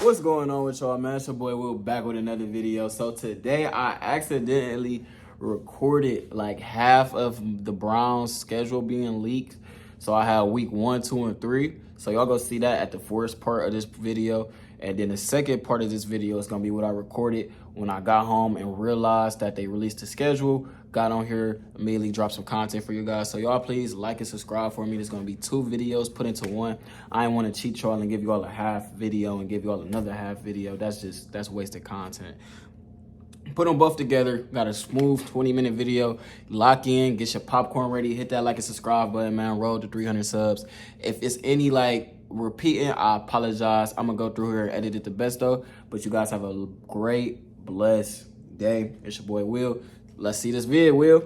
What's going on with y'all, man? It's your boy Will back with another video. So today I accidentally recorded like half of the Browns schedule being leaked. So I had week 1, 2, and 3. So y'all go see that at the first part of this video. And then the second part of this video is gonna be what I recorded when I got home and realized that they released the schedule. Got on here, immediately dropped some content for you guys. So y'all please like and subscribe for me. There's gonna be 2 videos put into one. I didn't want to cheat y'all and give you all a half video and give you all another half video. That's wasted content. Put them both together, got a smooth 20-minute video. Lock in, get your popcorn ready, hit that like and subscribe button, man. Roll to 300 subs. If it's any like repeating, I apologize. I'm gonna go through here and edit it the best though. But you guys have a great, blessed day. It's your boy Will. Let's see this vid, Will.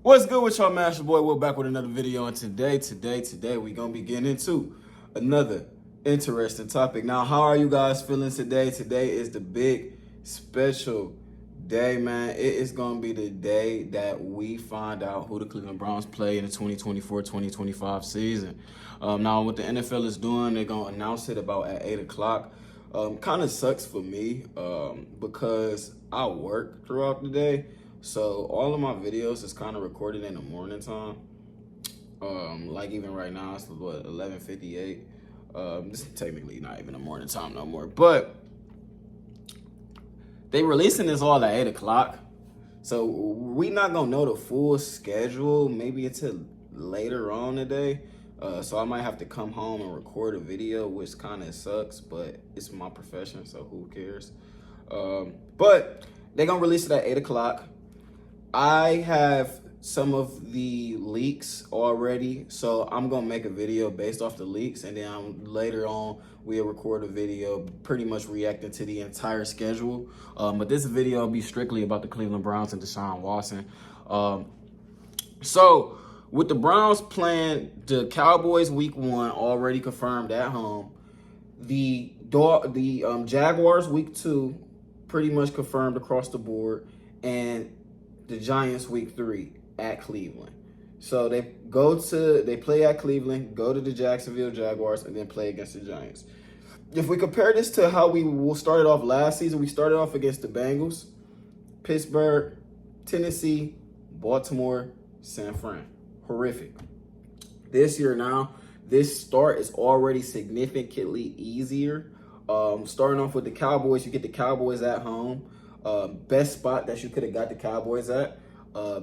What's good with y'all, man? It's your boy Will back with another video. And today we gonna be getting into another interesting topic. Now, how are you guys feeling today? Today is the big special day, man. It is gonna be the day that we find out who the Cleveland Browns play in the 2024-2025 season. Now, what the NFL is doing, they're gonna announce it about at 8 o'clock. Kind of sucks for me because I work throughout the day. So all of my videos is kind of recorded in the morning time. Like even right now, it's what, 11:58. This is technically not even the morning time no more. But they releasing this all at 8 o'clock. So we not gonna know the full schedule maybe until later on today. So I might have to come home and record a video, which kind of sucks, but it's my profession, so who cares? But they're gonna release it at 8 o'clock. I have some of the leaks already, so I'm gonna make a video based off the leaks, and then later on we'll record a video pretty much reacting to the entire schedule. But this video will be strictly about the Cleveland Browns and Deshaun Watson. So with the Browns playing the Cowboys week 1 already confirmed at home, the Jaguars week 2 pretty much confirmed across the board, and the Giants week 3 at Cleveland. So they play at Cleveland, go to the Jacksonville Jaguars, and then play against the Giants. If we compare this to how we started off last season, we started off against the Bengals, Pittsburgh, Tennessee, Baltimore, San Fran. Horrific. This year now, this start is already significantly easier. Starting off with the Cowboys, you get the Cowboys at home. Best spot that you could have got the Cowboys at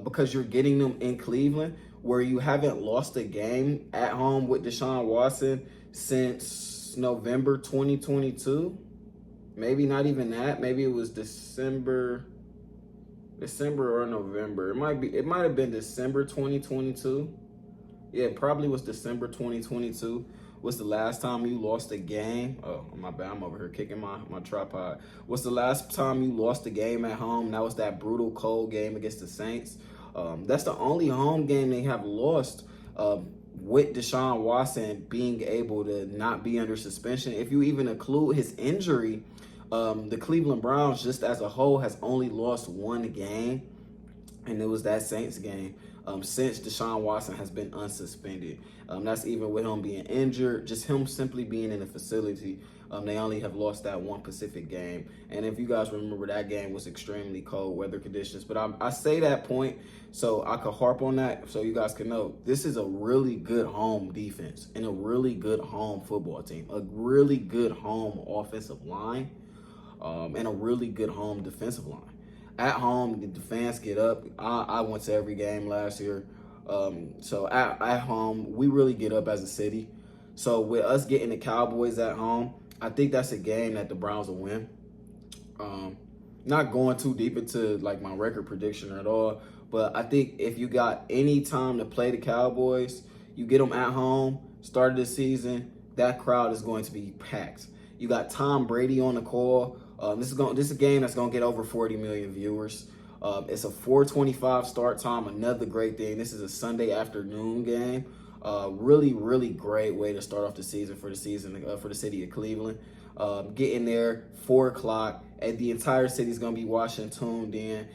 because you're getting them in Cleveland, where you haven't lost a game at home with Deshaun Watson since November 2022. Maybe not even that. Maybe it was December or November. It might have been December 2022. Yeah, it probably was December 2022. What's the last time you lost a game? Oh, my bad, I'm over here kicking my tripod. What's the last time you lost a game at home? That was that brutal cold game against the Saints. That's the only home game they have lost with Deshaun Watson being able to not be under suspension. If you even include his injury, the Cleveland Browns just as a whole has only lost 1 game, and it was that Saints game. Since Deshaun Watson has been unsuspended. That's even with him being injured, just him simply being in the facility. They only have lost that 1 Pacific game. And if you guys remember, that game was extremely cold weather conditions. But I say that point so I could harp on that so you guys can know this is a really good home defense and a really good home football team, a really good home offensive line, and a really good home defensive line. At home, the fans get up. I went to every game last year. So at home, we really get up as a city. So with us getting the Cowboys at home, I think that's a game that the Browns will win. Not going too deep into like my record prediction at all, but I think if you got any time to play the Cowboys, you get them at home, start of the season, that crowd is going to be packed. You got Tom Brady on the call. This is a game that's gonna get over 40 million viewers. It's a 4:25 start time. Another great thing. This is a Sunday afternoon game. Really, really great way to start off the season for the city of Cleveland. Getting there 4 o'clock, and the entire city's gonna be watching, tuned in.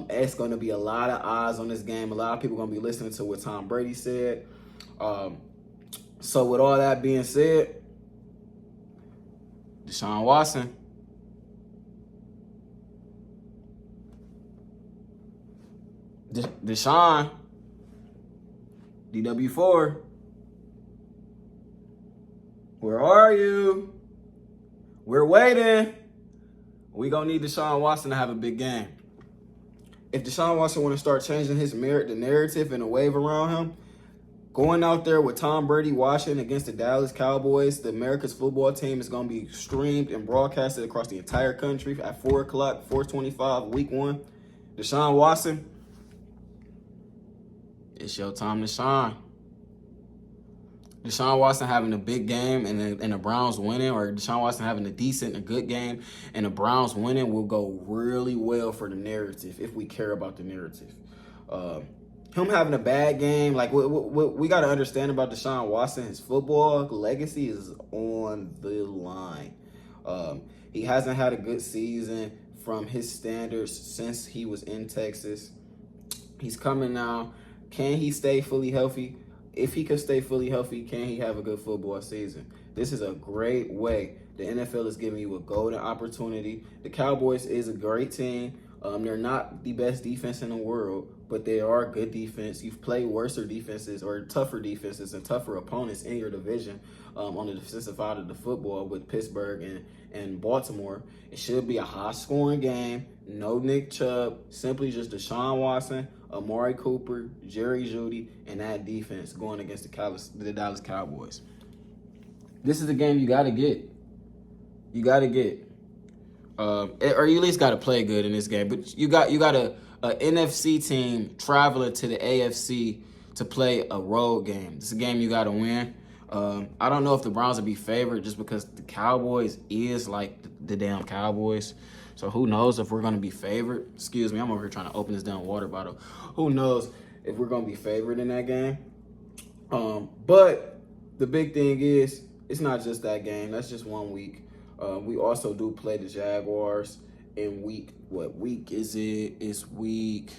It's gonna be a lot of eyes on this game. A lot of people gonna be listening to what Tom Brady said. So with all that being said, Deshaun Watson. Deshaun. DW4. Where are you? We're waiting. We gonna need Deshaun Watson to have a big game. If Deshaun Watson want to start changing the narrative and the wave around him, going out there with Tom Brady watching against the Dallas Cowboys, the America's football team is going to be streamed and broadcasted across the entire country at 4 o'clock, 4:25, week 1. Deshaun Watson, it's your time to shine. Deshaun Watson having a big game and the Browns winning, or Deshaun Watson having a decent and good game and the Browns winning will go really well for the narrative if we care about the narrative. Him having a bad game, like what we got to understand about Deshaun Watson, his football legacy is on the line. He hasn't had a good season from his standards since he was in Texas. He's coming now. Can he stay fully healthy? If he could stay fully healthy, can he have a good football season? This is a great way. The NFL is giving you a golden opportunity. The Cowboys is a great team. They're not the best defense in the world, but they are a good defense. You've played worser defenses or tougher defenses and tougher opponents in your division on the defensive side of the football with Pittsburgh and Baltimore. It should be a high-scoring game. No Nick Chubb. Simply just Deshaun Watson, Amari Cooper, Jerry Jeudy, and that defense going against the Dallas Cowboys. This is the game you got to get. You got to get. Or you at least got to play good in this game. But you got a NFC team traveling to the AFC to play a road game. This is a game you got to win. I don't know if the Browns will be favored just because the Cowboys is like the damn Cowboys. So who knows if we're going to be favored. Excuse me, I'm over here trying to open this damn water bottle. Who knows if we're going to be favored in that game. But the big thing is, it's not just that game. That's just 1 week. We also do play the Jaguars in what week is it? It's week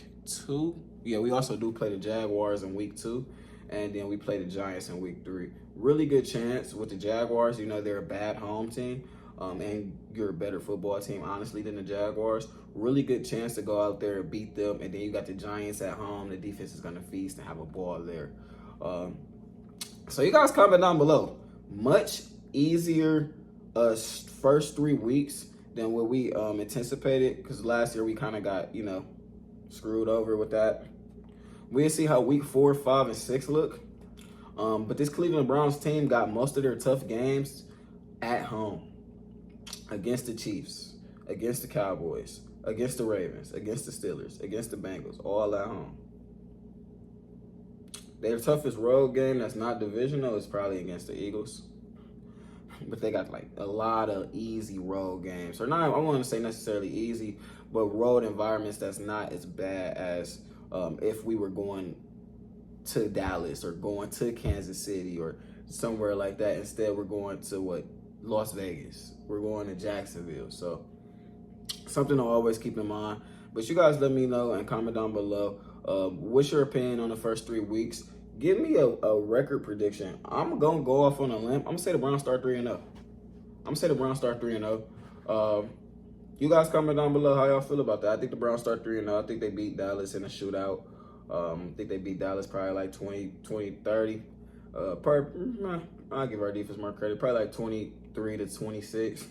2. Yeah, we also do play the Jaguars in week 2. And then we play the Giants in week 3. Really good chance with the Jaguars. You know, they're a bad home team. And you're a better football team, honestly, than the Jaguars. Really good chance to go out there and beat them. And then you got the Giants at home. The defense is going to feast and have a ball there. So you guys comment down below. Much easier first 3 weeks than what we anticipated. Because last year we kind of got, screwed over with that. We'll see how week 4, 5, and 6 look. But this Cleveland Browns team got most of their tough games at home. Against the Chiefs, against the Cowboys, against the Ravens, against the Steelers, against the Bengals, all at home. Their toughest road game that's not divisional is probably against the Eagles. But they got like a lot of easy road games. Or not, I want to say necessarily easy, but road environments that's not as bad as if we were going to Dallas or going to Kansas City or somewhere like that. Instead, we're going to Las Vegas. We're going to Jacksonville. So something to always keep in mind. But you guys let me know and comment down below. What's your opinion on the first 3 weeks? Give me a record prediction. I'm going to go off on a limb. I'm going to say the Browns start 3-0. You guys comment down below how y'all feel about that. I think the Browns start 3-0. I think they beat Dallas in a shootout. I think they beat Dallas probably like 20-30. I'll give our defense more credit. Probably like 23-26.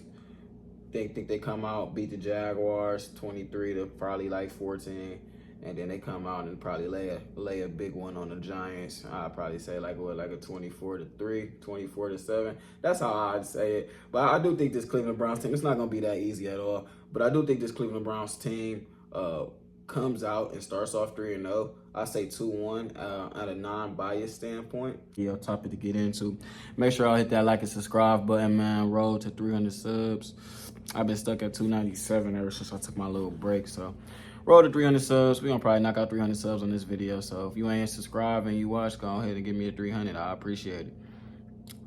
Think they come out, beat the Jaguars 23 to probably like 14. And then they come out and probably lay a big one on the Giants. I'd probably say like a 24-3, 24-7. That's how I'd say it. But I do think this Cleveland Browns team, it's not going to be that easy at all. But I do think this Cleveland Browns team comes out and starts off 3-0. I say 2-1 at a non-biased standpoint. Yeah, topic to get into. Make sure y'all hit that like and subscribe button, man. Road to 300 subs. I've been stuck at 297 ever since I took my little break, so roll to 300 subs. We're going to probably knock out 300 subs on this video. So if you ain't subscribed and you watch, go ahead and give me a 300. I appreciate it.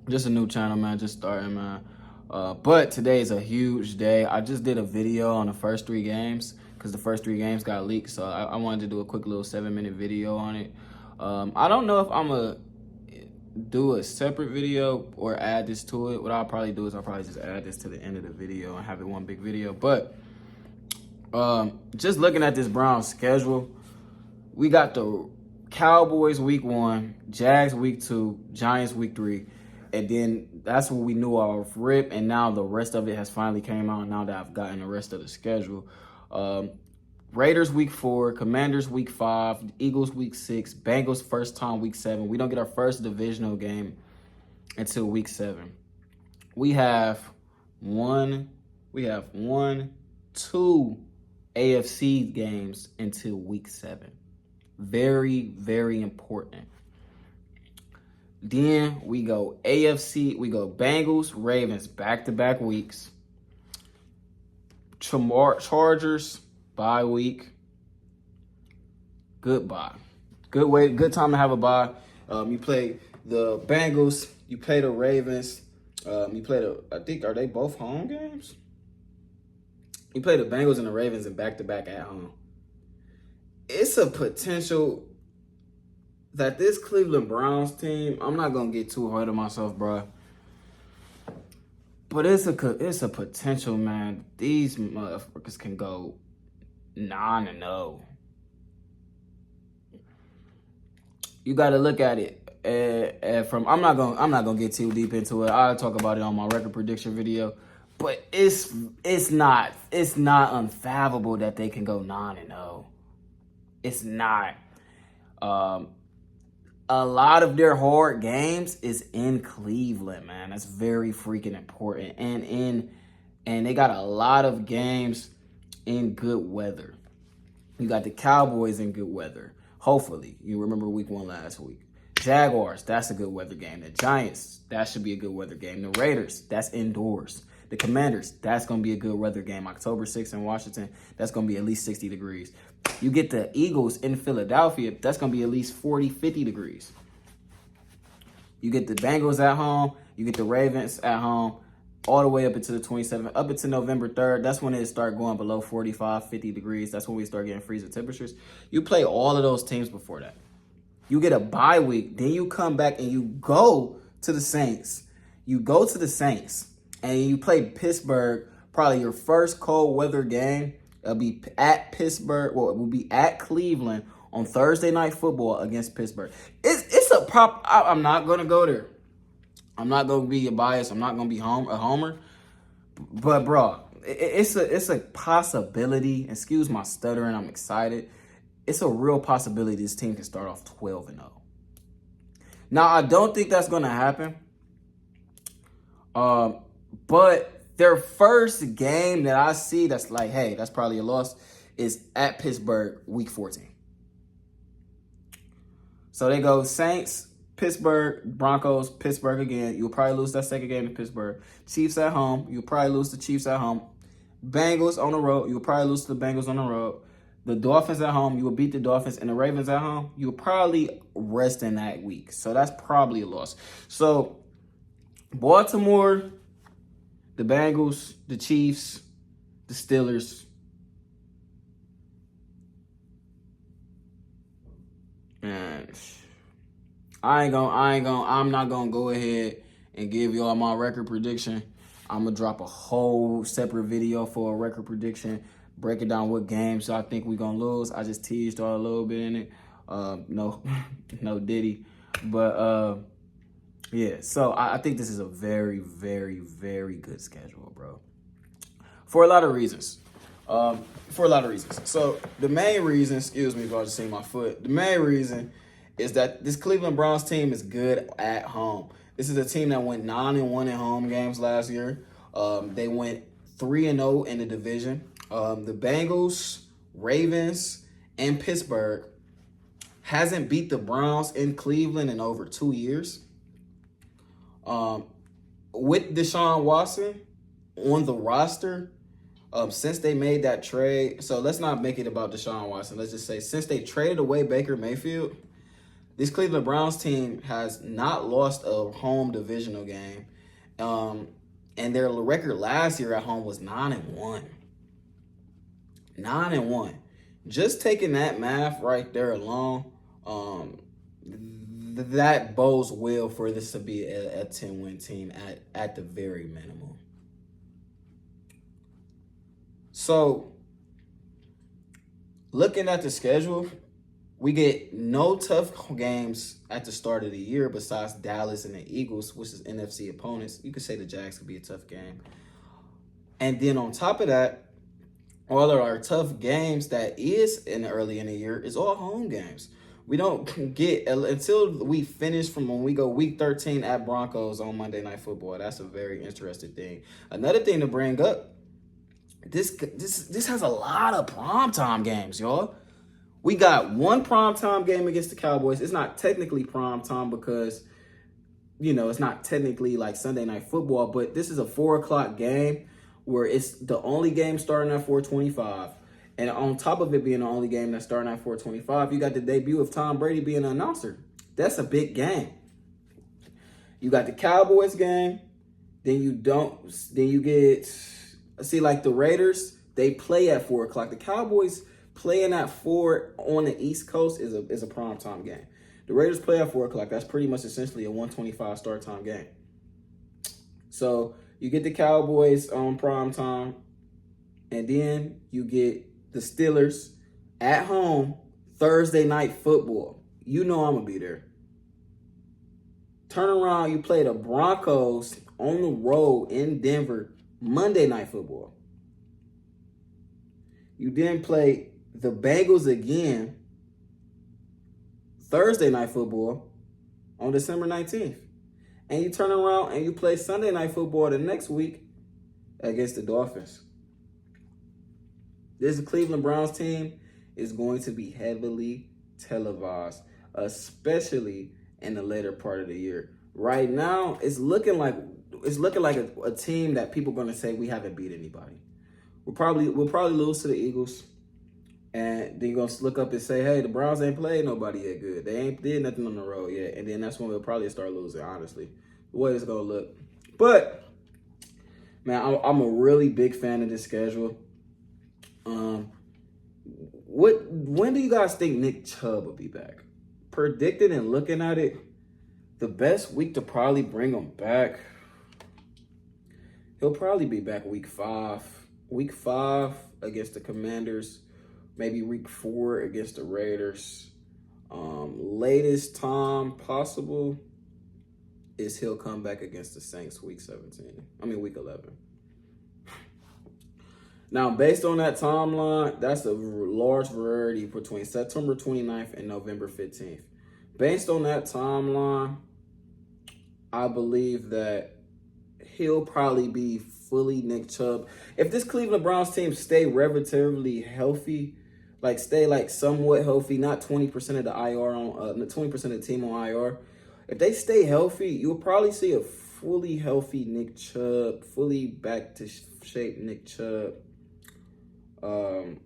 Just a new channel, man. Just starting, man. But today is a huge day. I just did a video on the first 3 games because the first 3 games got leaked. So I wanted to do a quick little 7-minute video on it. I don't know if I'm do a separate video or add this to it. What I'll probably do is I'll probably just add this to the end of the video and have it one big video. But just looking at this Browns schedule, we got the Cowboys week 1, Jags week 2, Giants week 3, and then that's what we knew off rip. And now the rest of it has finally came out. Now that I've gotten the rest of the schedule, Raiders week 4, Commanders week 5, Eagles week 6, Bengals first time week 7. We don't get our first divisional game until week 7. We have one, 2 AFC games until week 7. Very, very important. Then we go AFC, we go Bengals, Ravens, back-to-back weeks. Chargers, bye week. Goodbye. Good time to have a bye. You play the Bengals, you play the Ravens, you play I think, are they both home games? You play the Bengals and the Ravens in back-to-back at home. It's a potential that this Cleveland Browns team, I'm not going to get too hard on myself, bro. But it's a potential, man. These motherfuckers can go 9-0. You got to look at it from. I'm not gonna get too deep into it. I'll talk about it on my record prediction video. But it's not unfathomable that they can go 9-0. It's not. A lot of their hard games is in Cleveland, man. That's very freaking important. And they got a lot of games in good weather. You got the Cowboys in good weather. Hopefully. You remember week 1 last week. Jaguars, that's a good weather game. The Giants, that should be a good weather game. The Raiders, that's indoors. The Commanders, that's going to be a good weather game. October 6th in Washington, that's going to be at least 60 degrees. You get the Eagles in Philadelphia, that's going to be at least 40, 50 degrees. You get the Bengals at home, you get the Ravens at home, all the way up until the 27th, up until November 3rd. That's when it start going below 45, 50 degrees. That's when we start getting freezing temperatures. You play all of those teams before that. You get a bye week, then you come back and you go to the Saints. You go to the Saints and you play Pittsburgh, probably your first cold weather game. It'll be at Pittsburgh, well, it will be at Cleveland on Thursday Night Football against Pittsburgh. It's a prop. I'm not going to go there. I'm not going to be a bias. I'm not going to be a homer. But, bro, it's a possibility. Excuse my stuttering. I'm excited. It's a real possibility this team can start off 12-0. Now, I don't think that's going to happen. But their first game that I see that's like, hey, that's probably a loss, is at Pittsburgh week 14. So they go Saints, Pittsburgh, Broncos, Pittsburgh again. You'll probably lose that second game to Pittsburgh. Chiefs at home. You'll probably lose the Chiefs at home. Bengals on the road. You'll probably lose to the Bengals on the road. The Dolphins at home. You will beat the Dolphins. And the Ravens at home. You'll probably rest in that week. So that's probably a loss. So Baltimore, the Bengals, the Chiefs, the Steelers. And I'm not gonna go ahead and give y'all my record prediction. I'm gonna drop a whole separate video for a record prediction, breaking down what games I think we're gonna lose. I just teased y'all a little bit in it. No Diddy. But yeah, so I think this is a very, very, very good schedule, bro. For a lot of reasons. So the main reason, excuse me if I just see my foot. The main reason is that this Cleveland Browns team is good at home. This is a team that went 9-1 in home games last year. They went 3-0 in the division. The Bengals, Ravens, and Pittsburgh hasn't beat the Browns in Cleveland in over 2 years. With Deshaun Watson on the roster, since they made that trade, so let's not make it about Deshaun Watson. Let's just say since they traded away Baker Mayfield, this Cleveland Browns team has not lost a home divisional game. And their record last year at home was 9-1. 9-1. Just taking that math right there alone, that bodes well for this to be a 10-win team at the very minimum. So, looking at the schedule, we get no tough games at the start of the year besides Dallas and the Eagles, which is NFC opponents. You could say the Jags could be a tough game. And then on top of that, all of our tough games that is early in the year is all home games. We don't get until we finish from when we go week 13 at Broncos on Monday Night Football. That's a very interesting thing. Another thing to bring up, this has a lot of primetime games, y'all. We got one primetime game against the Cowboys. It's not technically primetime because, it's not technically like Sunday Night Football, but this is a 4 o'clock game where it's the only game starting at 4:25. And on top of it being the only game that's starting at 4:25, you got the debut of Tom Brady being an announcer. That's a big game. You got the Cowboys game. Then you get, like the Raiders, they play at 4 o'clock. The Cowboys playing at 4 on the East Coast is a primetime game. The Raiders play at 4 o'clock. That's pretty much essentially a 1:25 start time game. So you get the Cowboys on primetime, and then you get the Steelers at home Thursday Night Football. I'm going to be there. Turn around, you play the Broncos on the road in Denver Monday Night Football. You then play the Bengals again Thursday Night Football on December 19th. And you turn around and you play Sunday Night Football the next week against the Dolphins. This Cleveland Browns team is going to be heavily televised, especially in the later part of the year. Right now, it's looking like a team that people are going to say we haven't beat anybody. We'll probably lose to the Eagles, and then you're going to look up and say, hey, the Browns ain't played nobody yet good. They ain't did nothing on the road yet, and then that's when we'll probably start losing, honestly, the way it's going to look. But, man, I'm a really big fan of this schedule. When do you guys think Nick Chubb will be back? Predicted and looking at it, the best week to probably bring him back, he'll probably be back week 5. Week 5 against the Commanders, maybe week 4 against the Raiders. Latest time possible is he'll come back against the Saints week 11. Now, based on that timeline, that's a large variety between September 29th and November 15th. Based on that timeline, I believe that he'll probably be fully Nick Chubb. If this Cleveland Browns team stay relatively healthy, stay somewhat healthy, not 20% of the IR on 20% of the team on IR. If they stay healthy, you'll probably see a fully healthy Nick Chubb, fully back to shape Nick Chubb. It'll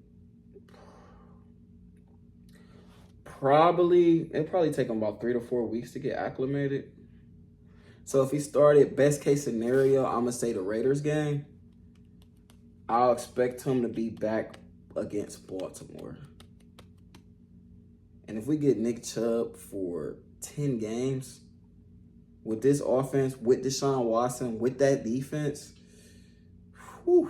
probably take him about 3 to 4 weeks to get acclimated. So if he started, best case scenario, I'm gonna say the Raiders game. I'll expect him to be back against Baltimore. And if we get Nick Chubb for 10 games with this offense, with Deshaun Watson, with that defense, whew.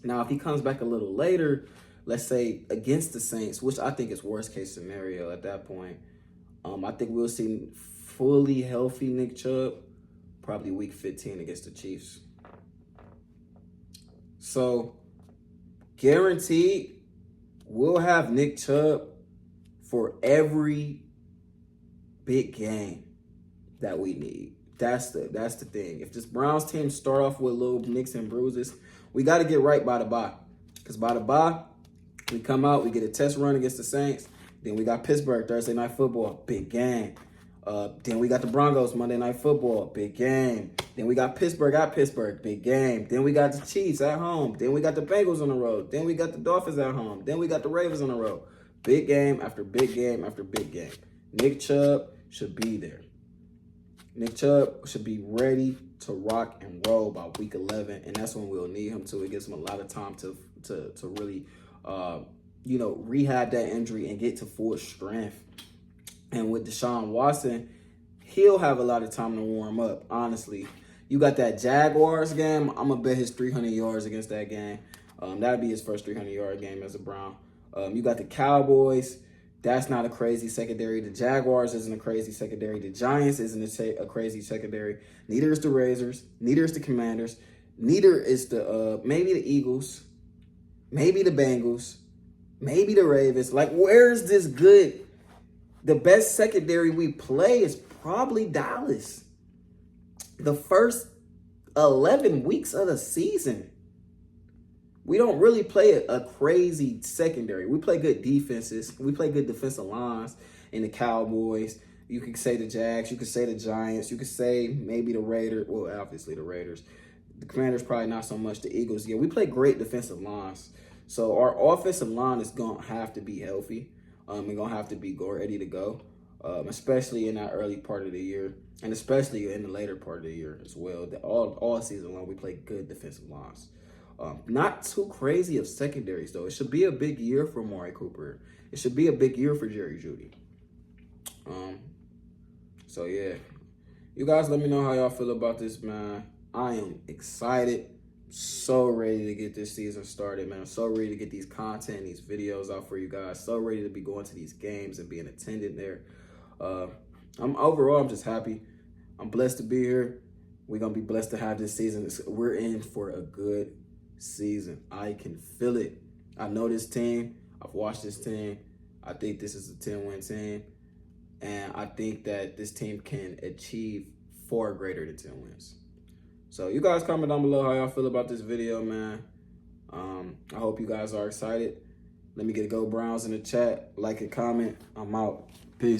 Now, if he comes back a little later, let's say against the Saints, which I think is worst case scenario at that point, I think we'll see fully healthy Nick Chubb probably week 15 against the Chiefs. So, guaranteed, we'll have Nick Chubb for every big game that we need. That's the thing. If this Browns team start off with little nicks and bruises, we got to get right by the bye. Because by the bye, we come out, we get a test run against the Saints. Then we got Pittsburgh Thursday Night Football, big game. Then we got the Broncos Monday Night Football, big game. Then we got Pittsburgh at Pittsburgh, big game. Then we got the Chiefs at home. Then we got the Bengals on the road. Then we got the Dolphins at home. Then we got the Ravens on the road. Big game after big game after big game. Nick Chubb should be there. Nick Chubb should be ready to rock and roll by week 11, and that's when we'll need him to. It gives him a lot of time to really, rehab that injury and get to full strength. And with Deshaun Watson, he'll have a lot of time to warm up, honestly. You got that Jaguars game. I'm going to bet his 300 yards against that game. That'd be his first 300-yard game as a Brown. You got the Cowboys. That's not a crazy secondary. The Jaguars isn't a crazy secondary. The Giants isn't a crazy secondary. Neither is the Razors. Neither is the Commanders. Neither is the maybe the Eagles. Maybe the Bengals. Maybe the Ravens. Like, where is this good? The best secondary we play is probably Dallas. The first 11 weeks of the season, we don't really play a crazy secondary. We play good defenses. We play good defensive lines in the Cowboys. You could say the Jags. You could say the Giants. You could say maybe the Raiders. Well, obviously the Raiders. The Commanders probably not so much. The Eagles. Yeah, we play great defensive lines. So our offensive line is going to have to be healthy. We're going to have to be ready to go, especially in that early part of the year, and especially in the later part of the year as well. All season long, we play good defensive lines. Not too crazy of secondaries, though. It should be a big year for Amari Cooper. It should be a big year for Jerry Jeudy. So, yeah. You guys let me know how y'all feel about this, man. I am excited. So ready to get this season started, man. I'm so ready to get these content, these videos out for you guys. So ready to be going to these games and being attended there. I'm just happy. I'm blessed to be here. We're going to be blessed to have this season. We're in for a good season. I can feel it. I know this team. I've watched this team. I think this is a 10-win team. And I think that this team can achieve far greater than 10 wins. So you guys comment down below how y'all feel about this video, man. I hope you guys are excited. Let me get a Go Browns in the chat. Like and comment. I'm out. Peace.